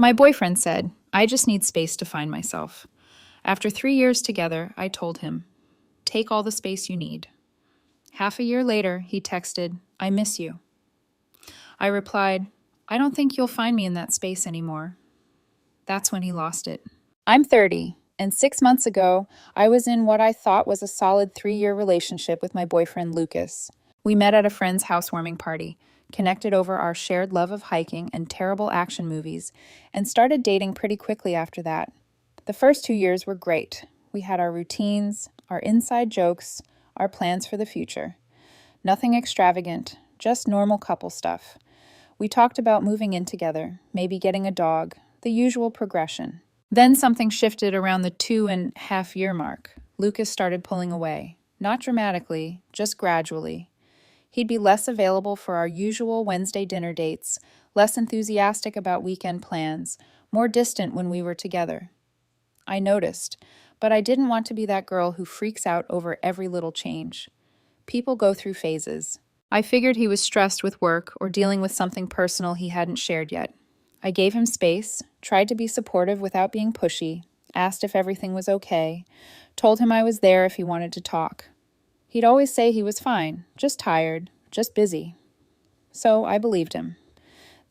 My boyfriend said, I just need space to find myself. After 3 years together, I told him, take all the space you need. Half a year later, he texted, I miss you. I replied, I don't think you'll find me in that space anymore. That's when he lost it. I'm 30, and 6 months ago, I was in what I thought was a solid 3-year relationship with my boyfriend, Lucas. We met at a friend's housewarming party, connected over our shared love of hiking and terrible action movies, and started dating pretty quickly after that. The first 2 years were great. We had our routines, our inside jokes, our plans for the future. Nothing extravagant, just normal couple stuff. We talked about moving in together, maybe getting a dog, the usual progression. Then something shifted around the 2.5-year mark. Lucas started pulling away. Not dramatically, just gradually. He'd be less available for our usual Wednesday dinner dates, less enthusiastic about weekend plans, more distant when we were together. I noticed, but I didn't want to be that girl who freaks out over every little change. People go through phases. I figured he was stressed with work or dealing with something personal he hadn't shared yet. I gave him space, tried to be supportive without being pushy, asked if everything was okay, told him I was there if he wanted to talk. He'd always say he was fine, just tired, just busy. So I believed him.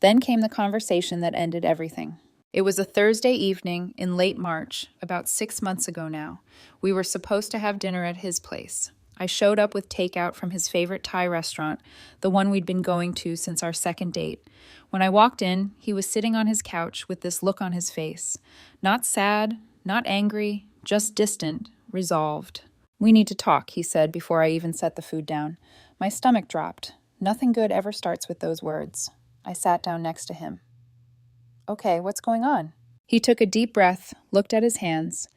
Then came the conversation that ended everything. It was a Thursday evening in late March, about 6 months ago now. We were supposed to have dinner at his place. I showed up with takeout from his favorite Thai restaurant, the one we'd been going to since our second date. When I walked in, he was sitting on his couch with this look on his face. Not sad, not angry, just distant, resolved. We need to talk, he said before I even set the food down. My stomach dropped. Nothing good ever starts with those words. I sat down next to him. Okay, what's going on? He took a deep breath, looked at his hands.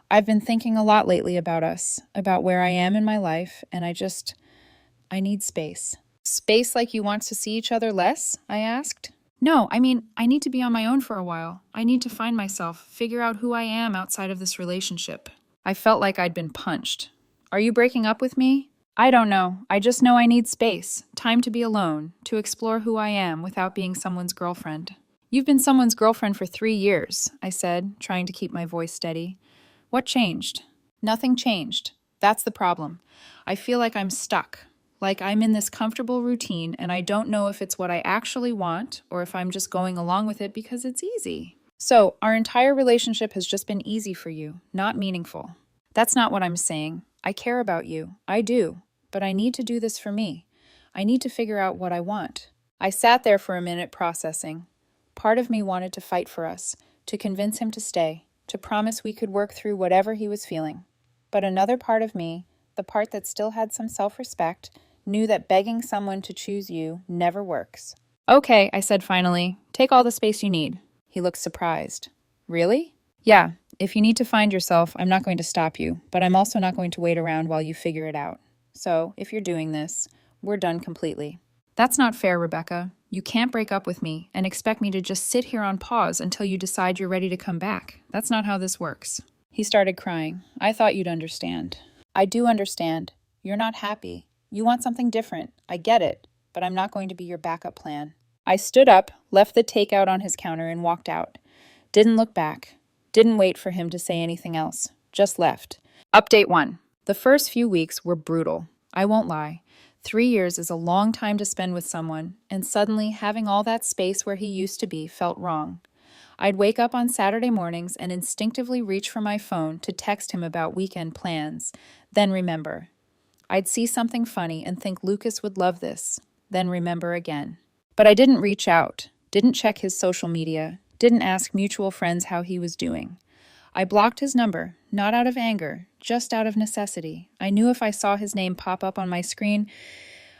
I've been thinking a lot lately about us, about where I am in my life, and I need space. Space like you want to see each other less? I asked. No, I need to be on my own for a while. I need to find myself, figure out who I am outside of this relationship. I felt like I'd been punched. Are you breaking up with me? I don't know. I just know I need space, time to be alone, to explore who I am without being someone's girlfriend. You've been someone's girlfriend for 3 years, I said, trying to keep my voice steady. What changed? Nothing changed. That's the problem. I feel like I'm stuck, like I'm in this comfortable routine and I don't know if it's what I actually want or if I'm just going along with it because it's easy. So, our entire relationship has just been easy for you, not meaningful. That's not what I'm saying. I care about you. I do. But I need to do this for me. I need to figure out what I want. I sat there for a minute processing. Part of me wanted to fight for us, to convince him to stay, to promise we could work through whatever he was feeling. But another part of me, the part that still had some self-respect, knew that begging someone to choose you never works. Okay, I said finally, take all the space you need. He looked surprised. Really? Yeah, if you need to find yourself, I'm not going to stop you, but I'm also not going to wait around while you figure it out. So, if you're doing this, we're done completely. That's not fair, Rebecca. You can't break up with me and expect me to just sit here on pause until you decide you're ready to come back. That's not how this works. He started crying. I thought you'd understand. I do understand. You're not happy. You want something different. I get it, but I'm not going to be your backup plan. I stood up, left the takeout on his counter, and walked out. Didn't look back. Didn't wait for him to say anything else. Just left. Update 1. The first few weeks were brutal. I won't lie. 3 years is a long time to spend with someone, and suddenly having all that space where he used to be felt wrong. I'd wake up on Saturday mornings and instinctively reach for my phone to text him about weekend plans, then remember. I'd see something funny and think Lucas would love this, then remember again. But I didn't reach out, didn't check his social media, didn't ask mutual friends how he was doing. I blocked his number, not out of anger, just out of necessity. I knew if I saw his name pop up on my screen,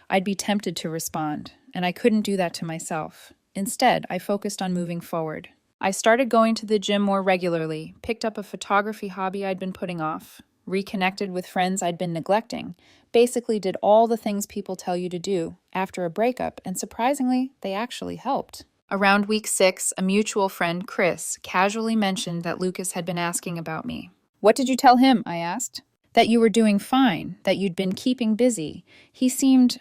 I'd be tempted to respond, and I couldn't do that to myself. Instead, I focused on moving forward. I started going to the gym more regularly, picked up a photography hobby I'd been putting off, reconnected with friends I'd been neglecting, basically did all the things people tell you to do after a breakup, and surprisingly, they actually helped. Around week 6, a mutual friend, Chris, casually mentioned that Lucas had been asking about me. What did you tell him? I asked. That you were doing fine, that you'd been keeping busy. He seemed,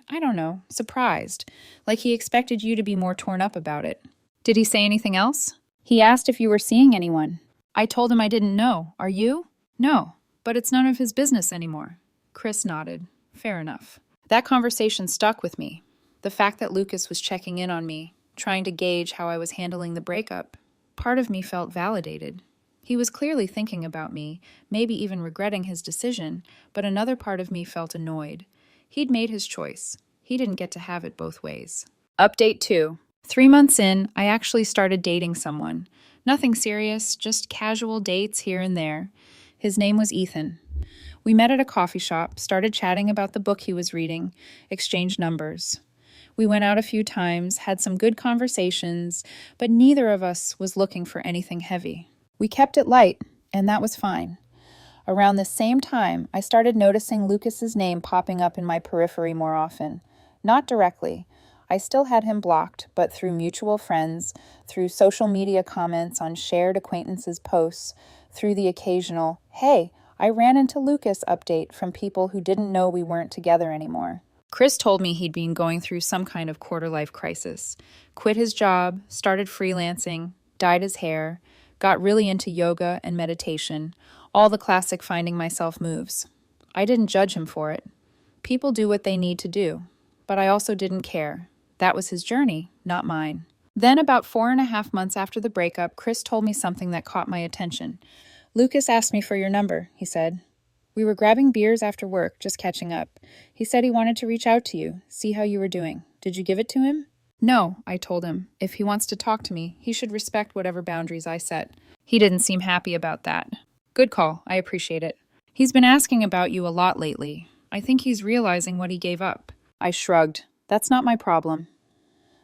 surprised, like he expected you to be more torn up about it. Did he say anything else? He asked if you were seeing anyone. I told him I didn't know. Are you? No, but it's none of his business anymore. Chris nodded. Fair enough. That conversation stuck with me. The fact that Lucas was checking in on me, trying to gauge how I was handling the breakup. Part of me felt validated. He was clearly thinking about me, maybe even regretting his decision, but another part of me felt annoyed. He'd made his choice. He didn't get to have it both ways. Update 2. 3 months in, I actually started dating someone. Nothing serious, just casual dates here and there. His name was Ethan. We met at a coffee shop, started chatting about the book he was reading, exchanged numbers. We went out a few times, had some good conversations, but neither of us was looking for anything heavy. We kept it light, and that was fine. Around the same time, I started noticing Lucas's name popping up in my periphery more often. Not directly. I still had him blocked, but through mutual friends, through social media comments on shared acquaintances' posts, through the occasional, "Hey, I ran into Lucas" update from people who didn't know we weren't together anymore. Chris told me he'd been going through some kind of quarter-life crisis. Quit his job, started freelancing, dyed his hair, got really into yoga and meditation, all the classic finding myself moves. I didn't judge him for it. People do what they need to do, but I also didn't care. That was his journey, not mine. Then, about 4.5 months after the breakup, Chris told me something that caught my attention. "Lucas asked me for your number," he said. "We were grabbing beers after work, just catching up. He said he wanted to reach out to you, see how you were doing. Did you give it to him?" "No," I told him. "If he wants to talk to me, he should respect whatever boundaries I set." He didn't seem happy about that. "Good call. I appreciate it. He's been asking about you a lot lately. I think he's realizing what he gave up." I shrugged. That's not my problem.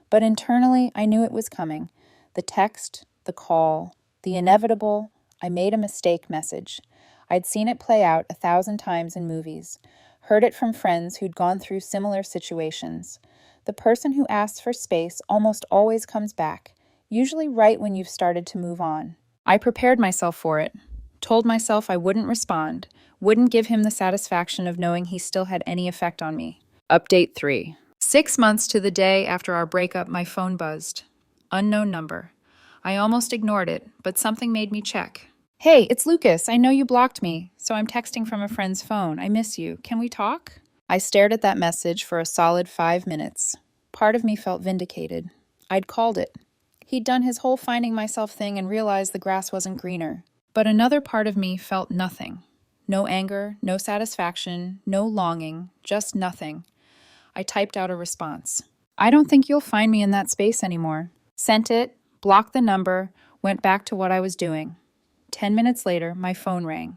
But internally, I knew it was coming. The text, the call, the inevitable, "I made a mistake" message. I'd seen it play out 1,000 times in movies, heard it from friends who'd gone through similar situations. The person who asks for space almost always comes back, usually right when you've started to move on. I prepared myself for it, told myself I wouldn't respond, wouldn't give him the satisfaction of knowing he still had any effect on me. Update 3. 6 months to the day after our breakup, my phone buzzed. Unknown number. I almost ignored it, but something made me check. "Hey, it's Lucas. I know you blocked me, so I'm texting from a friend's phone. I miss you. Can we talk?" I stared at that message for a solid 5 minutes. Part of me felt vindicated. I'd called it. He'd done his whole finding myself thing and realized the grass wasn't greener. But another part of me felt nothing. No anger, no satisfaction, no longing, just nothing. I typed out a response. "I don't think you'll find me in that space anymore." Sent it, blocked the number, went back to what I was doing. 10 minutes later, my phone rang.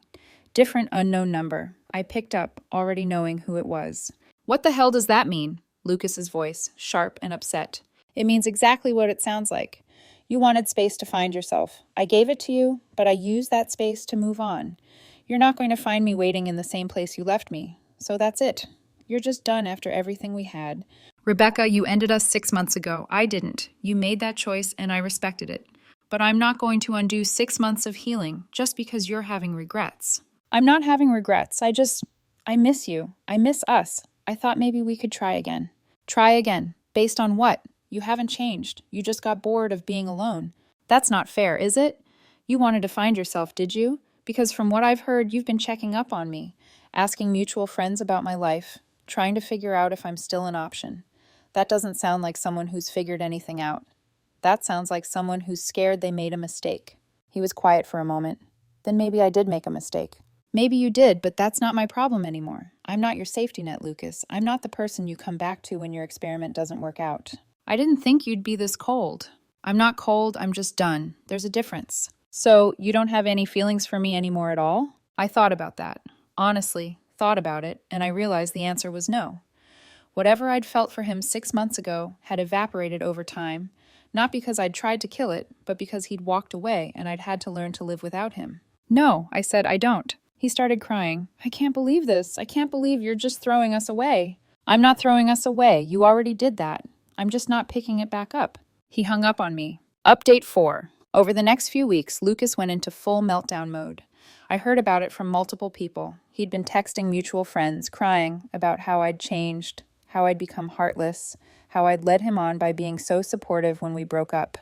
Different unknown number. I picked up, already knowing who it was. "What the hell does that mean?" Lucas's voice, sharp and upset. "It means exactly what it sounds like. You wanted space to find yourself. I gave it to you, but I used that space to move on. You're not going to find me waiting in the same place you left me. So that's it. You're just done after everything we had. Rebecca, you ended us 6 months ago. I didn't. You made that choice, and I respected it. But I'm not going to undo 6 months of healing just because you're having regrets." "I'm not having regrets. I miss you. I miss us. I thought maybe we could try again." "Try again. Based on what? You haven't changed. You just got bored of being alone." "That's not fair, is it? You wanted to find yourself, did you? Because from what I've heard, you've been checking up on me, asking mutual friends about my life, trying to figure out if I'm still an option. That doesn't sound like someone who's figured anything out. That sounds like someone who's scared they made a mistake." He was quiet for a moment. "Then maybe I did make a mistake." "Maybe you did, but that's not my problem anymore. I'm not your safety net, Lucas. I'm not the person you come back to when your experiment doesn't work out." "I didn't think you'd be this cold." "I'm not cold, I'm just done. There's a difference." "So, you don't have any feelings for me anymore at all?" I thought about that. Honestly, thought about it, and I realized the answer was no. Whatever I'd felt for him 6 months ago had evaporated over time, not because I'd tried to kill it, but because he'd walked away and I'd had to learn to live without him. "No," I said, "I don't." He started crying. "I can't believe this. I can't believe you're just throwing us away." "I'm not throwing us away. You already did that. I'm just not picking it back up." He hung up on me. Update 4. Over the next few weeks, Lucas went into full meltdown mode. I heard about it from multiple people. He'd been texting mutual friends, crying about how I'd changed, how I'd become heartless, how I'd led him on by being so supportive when we broke up.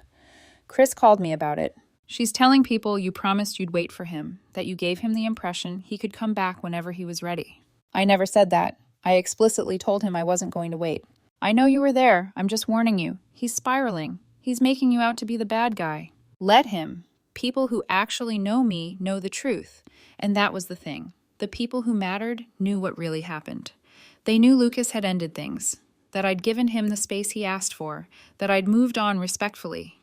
Chris called me about it. She's telling people you promised you'd wait for him, that you gave him the impression he could come back whenever he was ready. I never said that. I explicitly told him I wasn't going to wait. I know you were there. I'm just warning you. He's spiraling. He's making you out to be the bad guy. Let him. People who actually know me know the truth. And that was the thing. The people who mattered knew what really happened. They knew Lucas had ended things, that I'd given him the space he asked for, that I'd moved on respectfully.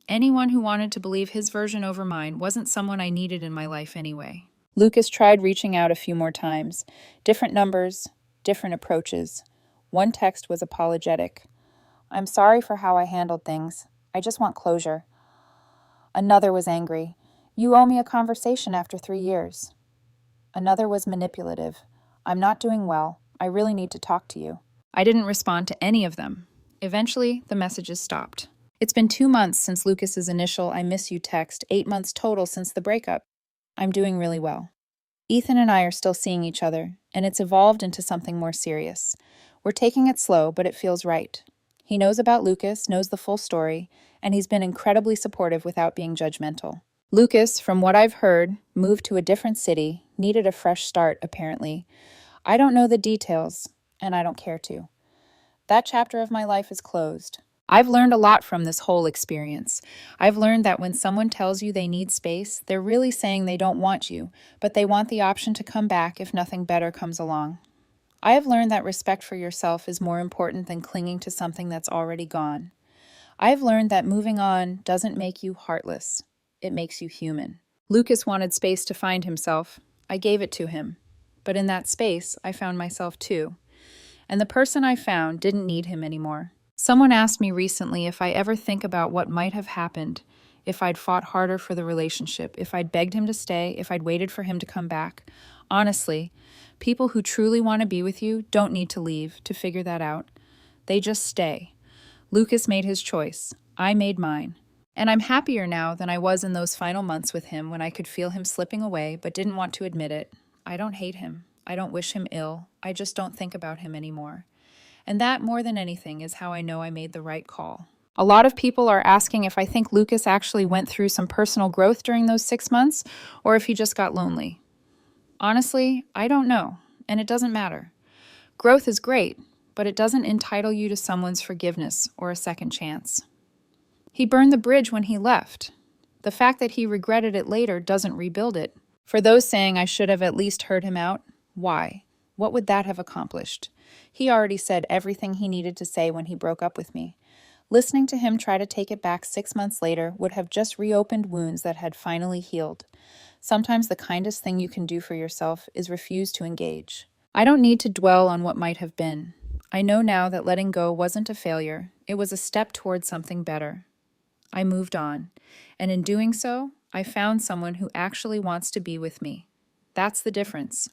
Anyone who wanted to believe his version over mine wasn't someone I needed in my life anyway. Lucas tried reaching out a few more times. Different numbers, different approaches. One text was apologetic. I'm sorry for how I handled things. I just want closure. Another was angry. You owe me a conversation after 3 years. Another was manipulative. I'm not doing well. I really need to talk to you. I didn't respond to any of them. Eventually, the messages stopped. It's been 2 months since Lucas's initial I miss you text, 8 months total since the breakup. I'm doing really well. Ethan and I are still seeing each other, and it's evolved into something more serious. We're taking it slow, but it feels right. He knows about Lucas, knows the full story, and he's been incredibly supportive without being judgmental. Lucas, from what I've heard, moved to a different city, needed a fresh start, apparently. I don't know the details, and I don't care to. That chapter of my life is closed. I've learned a lot from this whole experience. I've learned that when someone tells you they need space, they're really saying they don't want you, but they want the option to come back if nothing better comes along. I have learned that respect for yourself is more important than clinging to something that's already gone. I've learned that moving on doesn't make you heartless. It makes you human. Lucas wanted space to find himself. I gave it to him. But in that space, I found myself too. And the person I found didn't need him anymore. Someone asked me recently if I ever think about what might have happened, if I'd fought harder for the relationship, if I'd begged him to stay, if I'd waited for him to come back. Honestly, people who truly want to be with you don't need to leave to figure that out. They just stay. Lucas made his choice. I made mine. And I'm happier now than I was in those final months with him when I could feel him slipping away but didn't want to admit it. I don't hate him. I don't wish him ill. I just don't think about him anymore. And that, more than anything, is how I know I made the right call. A lot of people are asking if I think Lucas actually went through some personal growth during those 6 months, or if he just got lonely. Honestly, I don't know, and it doesn't matter. Growth is great, but it doesn't entitle you to someone's forgiveness or a second chance. He burned the bridge when he left. The fact that he regretted it later doesn't rebuild it. For those saying I should have at least heard him out, why? What would that have accomplished? He already said everything he needed to say when he broke up with me. Listening to him try to take it back 6 months later would have just reopened wounds that had finally healed. Sometimes the kindest thing you can do for yourself is refuse to engage. I don't need to dwell on what might have been. I know now that letting go wasn't a failure. It was a step toward something better. I moved on, and in doing so, I found someone who actually wants to be with me. That's the difference.